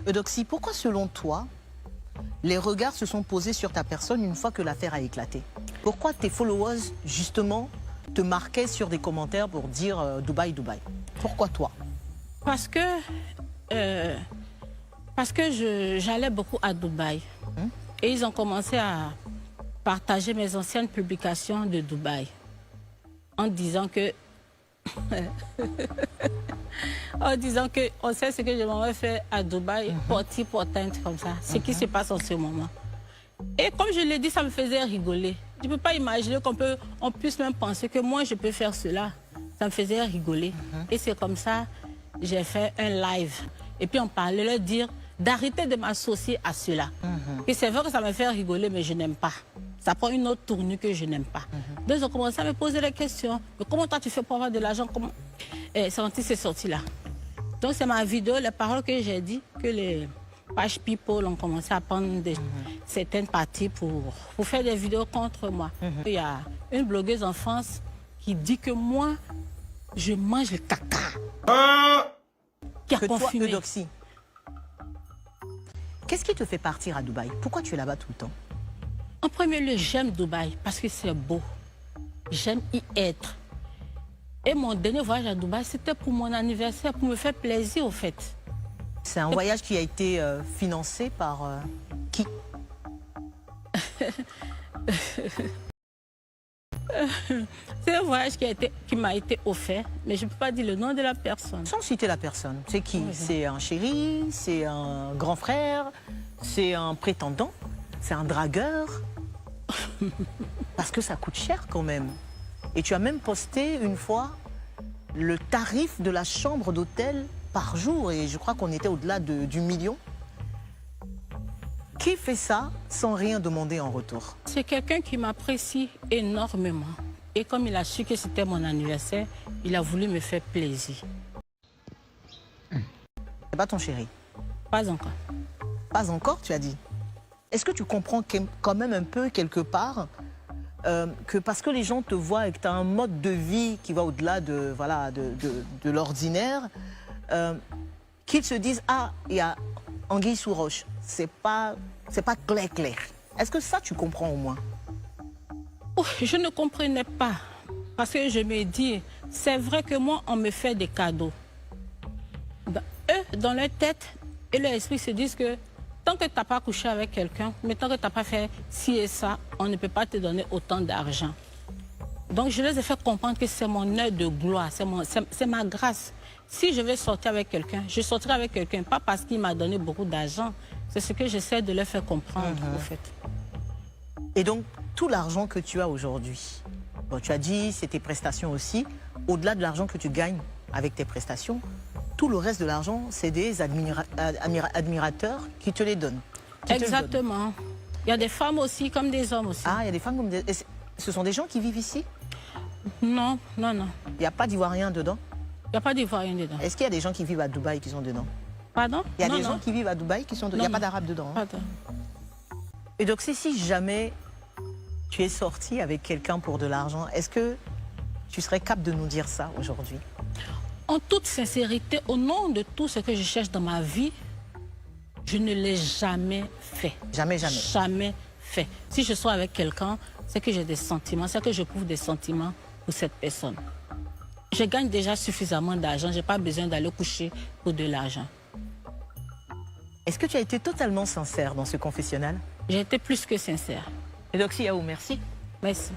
Eudoxie, pourquoi selon toi, les regards se sont posés sur ta personne une fois que l'affaire a éclaté? Pourquoi tes followers, justement, te marquaient sur des commentaires pour dire Dubaï, Dubaï? Pourquoi toi? Parce que j'allais beaucoup à Dubaï. Et ils ont commencé à partager mes anciennes publications de Dubaï. En disant que... on sait ce que je m'en vais faire à Dubaï, porti portante comme ça. Ce qui se passe en ce moment. Et comme je l'ai dit, ça me faisait rigoler. Je ne peux pas imaginer qu'on puisse même penser que moi, je peux faire cela. Ça me faisait rigoler. Et c'est comme ça, j'ai fait un live. Et puis on parlait, leur dire d'arrêter de m'associer à cela. Et c'est vrai que ça me fait rigoler, mais je n'aime pas. Ça prend une autre tournure que je n'aime pas. Donc ils ont commencé à me poser des questions. Mais comment toi tu fais pour avoir de l'argent? C'est sorti là. Donc c'est ma vidéo, les paroles que j'ai dit, que les pages people ont commencé à prendre certaines parties pour faire des vidéos contre moi. Il y a une blogueuse en France qui dit que moi, je mange le caca. Qui a confirmé. Toi, Eudoxie, qu'est-ce qui te fait partir à Dubaï? Pourquoi tu es là-bas tout le temps? En premier lieu, j'aime Dubaï parce que c'est beau. J'aime y être. Et mon dernier voyage à Dubaï, c'était pour mon anniversaire, pour me faire plaisir, au fait. C'est un voyage qui a été financé par qui? C'est un voyage qui m'a été offert, mais je ne peux pas dire le nom de la personne. Sans citer la personne, c'est qui? Oui. C'est un chéri, c'est un grand frère, c'est un prétendant, c'est un dragueur? Parce que ça coûte cher quand même. Et tu as même posté une fois le tarif de la chambre d'hôtel par jour, et je crois qu'on était au-delà du million. Qui fait ça sans rien demander en retour? C'est quelqu'un qui m'apprécie énormément. Et comme il a su que c'était mon anniversaire, il a voulu me faire plaisir. C'est pas ton chéri? Pas encore. Pas encore, tu as dit. Est-ce que tu comprends quand même un peu, quelque part, que parce que les gens te voient et que tu as un mode de vie qui va au-delà de l'ordinaire, qu'ils se disent « Ah, il y a anguille sous roche ». C'est pas clair. Est-ce que ça, tu comprends au moins? Oh, je ne comprenais pas. Parce que je me dis, c'est vrai que moi, on me fait des cadeaux. Eux, dans leur tête et leur esprit, se disent que tant que tu n'as pas couché avec quelqu'un, mais tant que tu n'as pas fait ci et ça, on ne peut pas te donner autant d'argent. Donc, je les ai fait comprendre que c'est mon heure de gloire, c'est ma grâce. Si je veux sortir avec quelqu'un, je sortirai avec quelqu'un, pas parce qu'il m'a donné beaucoup d'argent. C'est ce que j'essaie de leur faire comprendre, au fait. Et donc, tout l'argent que tu as aujourd'hui, bon, tu as dit, c'est tes prestations aussi, au-delà de l'argent que tu gagnes avec tes prestations, tout le reste de l'argent, c'est des admirateurs qui te les donnent. Exactement. Il y a des femmes aussi, comme des hommes aussi. Ah, il y a des femmes comme des... Ce sont des gens qui vivent ici? Non, non, non. Il n'y a pas d'Ivoiriens dedans? Il n'y a pas d'Ivoiriens dedans. Est-ce qu'il y a des gens qui vivent à Dubaï qui sont dedans? Pardon? Il y a des gens qui vivent à Dubaï qui sont dedans. Il n'y a pas d'Arabes dedans. Hein? Et donc, si jamais tu es sorti avec quelqu'un pour de l'argent, est-ce que tu serais capable de nous dire ça aujourd'hui? En toute sincérité, au nom de tout ce que je cherche dans ma vie, je ne l'ai jamais fait. Jamais, jamais? Jamais fait. Si je suis avec quelqu'un, c'est que j'ai des sentiments, c'est que je prouve des sentiments pour cette personne. Je gagne déjà suffisamment d'argent, je n'ai pas besoin d'aller coucher pour de l'argent. Est-ce que tu as été totalement sincère dans ce confessionnal? J'ai été plus que sincère. Eudoxie Yaou, merci. Merci.